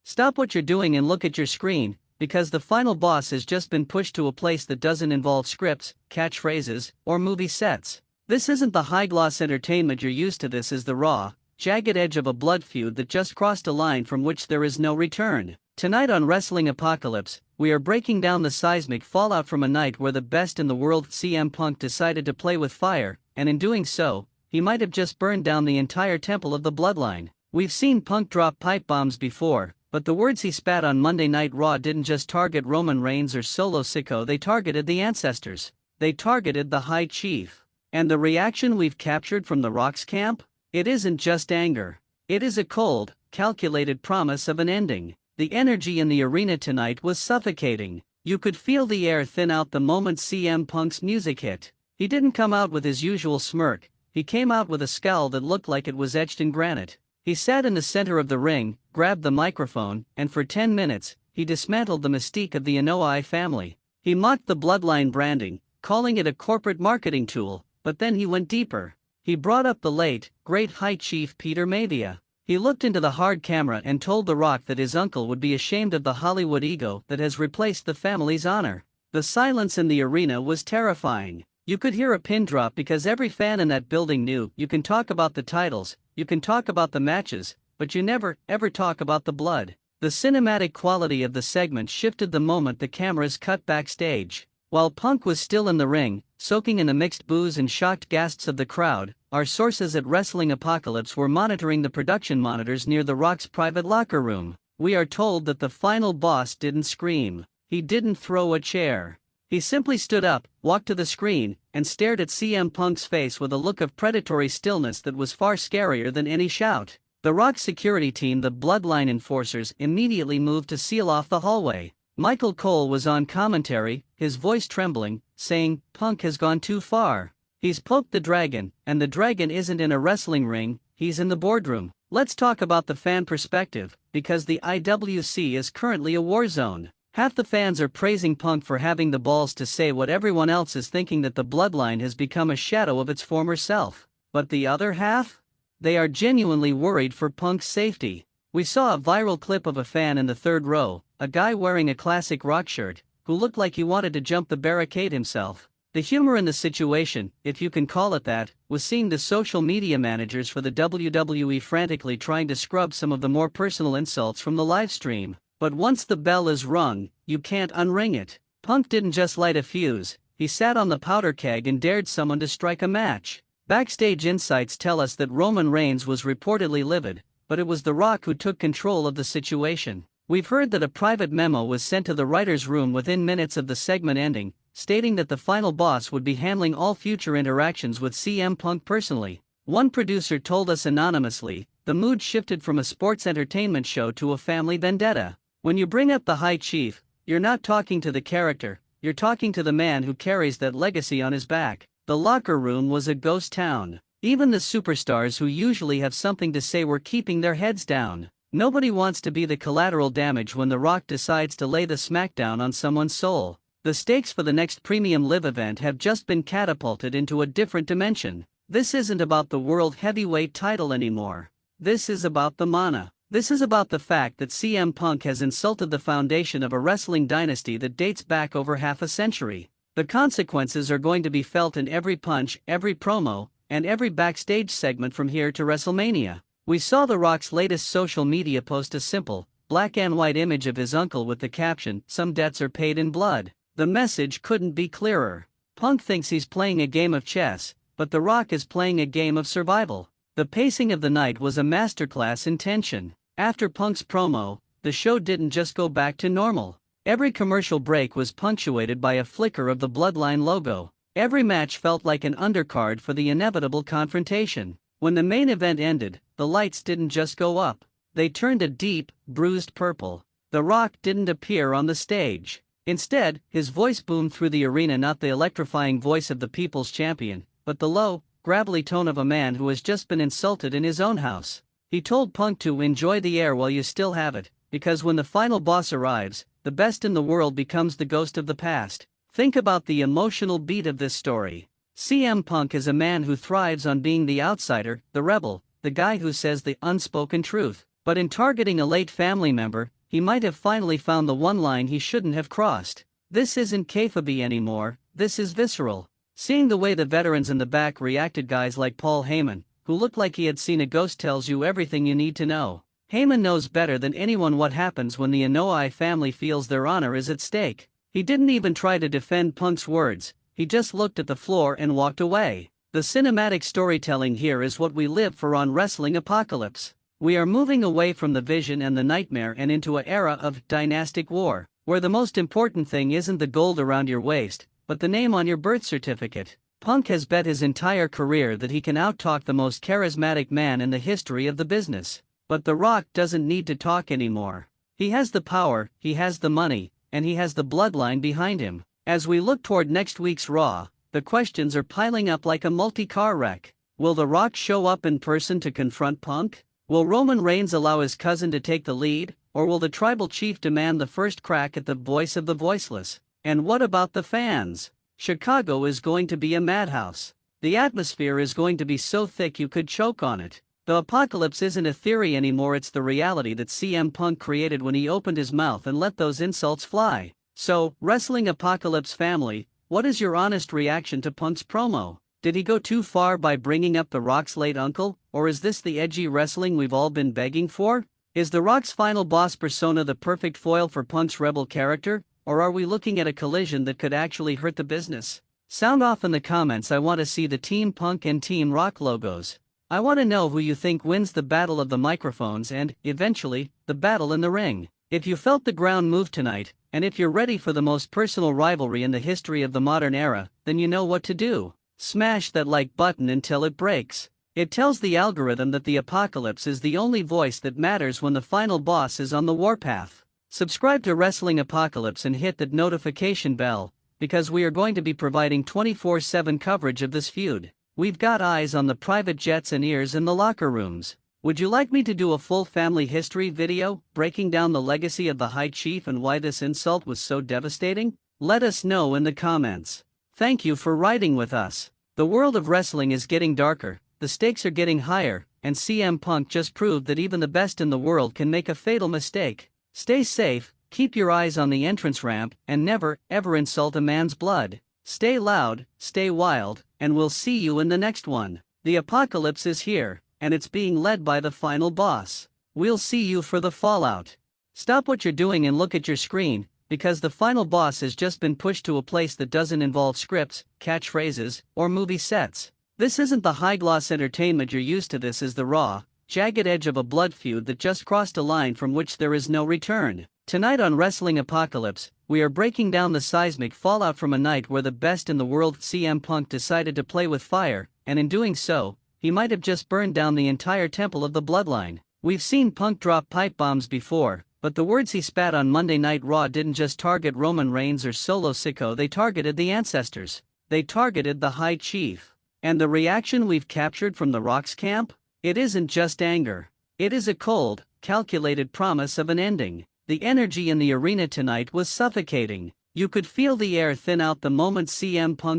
Stop what you're doing and look at your screen, because the final boss has just been pushed to a place that doesn't involve scripts, catchphrases, or movie sets. This isn't the high-gloss entertainment you're used to. This is the raw, jagged edge of a blood feud that just crossed a line from which there is no return. Tonight on Wrestling Apocalypse, we are breaking down the seismic fallout from a night where the best in the world, CM Punk, decided to play with fire, and in doing so, he might have just burned down the entire temple of the Bloodline. We've seen Punk drop pipe bombs before, but the words he spat on Monday Night Raw didn't just target Roman Reigns or Solo Sikoa, they targeted the ancestors. They targeted the High Chief. And the reaction we've captured from The Rock's camp? It isn't just anger. It is a cold, calculated promise of an ending. The energy in the arena tonight was suffocating. You could feel the air thin out the moment CM Punk's music hit. He didn't come out with his usual smirk, he came out with a scowl that looked like it was etched in granite. He sat in the center of the ring, grabbed the microphone, and for 10 minutes, he dismantled the mystique of the Anoa'i family. He mocked the Bloodline branding, calling it a corporate marketing tool, but then he went deeper. He brought up the late, great High Chief Peter Maivia. He looked into the hard camera and told The Rock that his uncle would be ashamed of the Hollywood ego that has replaced the family's honor. The silence in the arena was terrifying. You could hear a pin drop because every fan in that building knew you can talk about the titles, you can talk about the matches, but you never, ever talk about the blood. The cinematic quality of the segment shifted the moment the cameras cut backstage. While Punk was still in the ring, soaking in the mixed boos and shocked gasps of the crowd, our sources at Wrestling Apocalypse were monitoring the production monitors near The Rock's private locker room. We are told that the final boss didn't scream. He didn't throw a chair. He simply stood up, walked to the screen, and stared at CM Punk's face with a look of predatory stillness that was far scarier than any shout. The Rock's security team, the Bloodline enforcers, immediately moved to seal off the hallway. Michael Cole was on commentary, his voice trembling, saying, "Punk has gone too far. He's poked the dragon, and the dragon isn't in a wrestling ring, he's in the boardroom." Let's talk about the fan perspective, because the IWC is currently a war zone. Half the fans are praising Punk for having the balls to say what everyone else is thinking, that the Bloodline has become a shadow of its former self. But the other half? They are genuinely worried for Punk's safety. We saw a viral clip of a fan in the third row, a guy wearing a classic Rock shirt, who looked like he wanted to jump the barricade himself. The humor in the situation, if you can call it that, was seeing the social media managers for the WWE frantically trying to scrub some of the more personal insults from the livestream. But once the bell is rung, you can't unring it. Punk didn't just light a fuse, he sat on the powder keg and dared someone to strike a match. Backstage insights tell us that Roman Reigns was reportedly livid, but it was The Rock who took control of the situation. We've heard that a private memo was sent to the writer's room within minutes of the segment ending, stating that the final boss would be handling all future interactions with CM Punk personally. One producer told us anonymously, the mood shifted from a sports entertainment show to a family vendetta. When you bring up the High Chief, you're not talking to the character, you're talking to the man who carries that legacy on his back. The locker room was a ghost town. Even the superstars who usually have something to say were keeping their heads down. Nobody wants to be the collateral damage when The Rock decides to lay the smackdown on someone's soul. The stakes for the next Premium Live event have just been catapulted into a different dimension. This isn't about the World Heavyweight title anymore. This is about the mana. This is about the fact that CM Punk has insulted the foundation of a wrestling dynasty that dates back over half a century. The consequences are going to be felt in every punch, every promo, and every backstage segment from here to WrestleMania. We saw The Rock's latest social media post a simple, black and white image of his uncle with the caption, "Some debts are paid in blood." The message couldn't be clearer. Punk thinks he's playing a game of chess, but The Rock is playing a game of survival. The pacing of the night was a masterclass in tension. After Punk's promo, the show didn't just go back to normal. Every commercial break was punctuated by a flicker of the Bloodline logo. Every match felt like an undercard for the inevitable confrontation. When the main event ended, the lights didn't just go up. They turned a deep, bruised purple. The Rock didn't appear on the stage. Instead, his voice boomed through the arena, not the electrifying voice of the People's Champion, but the low, gravelly tone of a man who has just been insulted in his own house. He told Punk to enjoy the air while you still have it, because when the final boss arrives, the best in the world becomes the ghost of the past. Think about the emotional beat of this story. CM Punk is a man who thrives on being the outsider, the rebel, the guy who says the unspoken truth. But in targeting a late family member, he might have finally found the one line he shouldn't have crossed. This isn't kayfabe anymore, this is visceral. Seeing the way the veterans in the back reacted, guys like Paul Heyman, who looked like he had seen a ghost, tells you everything you need to know. Heyman knows better than anyone what happens when the Anoa'i family feels their honor is at stake. He didn't even try to defend Punk's words, he just looked at the floor and walked away. The cinematic storytelling here is what we live for on Wrestling Apocalypse. We are moving away from the vision and the nightmare and into an era of dynastic war, where the most important thing isn't the gold around your waist, but the name on your birth certificate. Punk has bet his entire career that he can outtalk the most charismatic man in the history of the business. But The Rock doesn't need to talk anymore. He has the power, he has the money, and he has the bloodline behind him. As we look toward next week's Raw, the questions are piling up like a multi-car wreck. Will The Rock show up in person to confront Punk? Will Roman Reigns allow his cousin to take the lead, or will the tribal chief demand the first crack at the voice of the voiceless? And what about the fans? Chicago is going to be a madhouse. The atmosphere is going to be so thick you could choke on it. The apocalypse isn't a theory anymore, it's the reality that CM Punk created when he opened his mouth and let those insults fly. So, Wrestling Apocalypse family, what is your honest reaction to Punk's promo? Did he go too far by bringing up The Rock's late uncle, or is this the edgy wrestling we've all been begging for? Is The Rock's final boss persona the perfect foil for Punk's rebel character, or are we looking at a collision that could actually hurt the business? Sound off in the comments. I want to see the Team Punk and Team Rock logos. I want to know who you think wins the battle of the microphones and, eventually, the battle in the ring. If you felt the ground move tonight, and if you're ready for the most personal rivalry in the history of the modern era, then you know what to do. Smash that like button until it breaks. It tells the algorithm that the apocalypse is the only voice that matters when the final boss is on the warpath. Subscribe to Wrestling Apocalypse and hit that notification bell, because we are going to be providing 24/7 coverage of this feud. We've got eyes on the private jets and ears in the locker rooms. Would you like me to do a full family history video, breaking down the legacy of the High Chief and why this insult was so devastating? Let us know in the comments. Thank you for riding with us. The world of wrestling is getting darker, the stakes are getting higher, and CM Punk just proved that even the best in the world can make a fatal mistake. Stay safe, keep your eyes on the entrance ramp, and never, ever insult a man's blood. Stay loud, stay wild, and we'll see you in the next one. The apocalypse is here, and it's being led by the final boss. We'll see you for the fallout. Stop what you're doing and look at your screen, because the final boss has just been pushed to a place that doesn't involve scripts, catchphrases, or movie sets. This isn't the high-gloss entertainment you're used to. This is the raw, jagged edge of a blood feud that just crossed a line from which there is no return. Tonight on Wrestling Apocalypse, we are breaking down the seismic fallout from a night where the best in the world CM Punk decided to play with fire, and in doing so, he might have just burned down the entire temple of the Bloodline. We've seen Punk drop pipe bombs before, but the words he spat on Monday Night Raw didn't just target Roman Reigns or Solo Sikoa, they targeted the ancestors. They targeted the High Chief. And the reaction we've captured from The Rock's camp? It isn't just anger. It is a cold, calculated promise of an ending. The energy in the arena tonight was suffocating. You could feel the air thin out the moment CM Punk's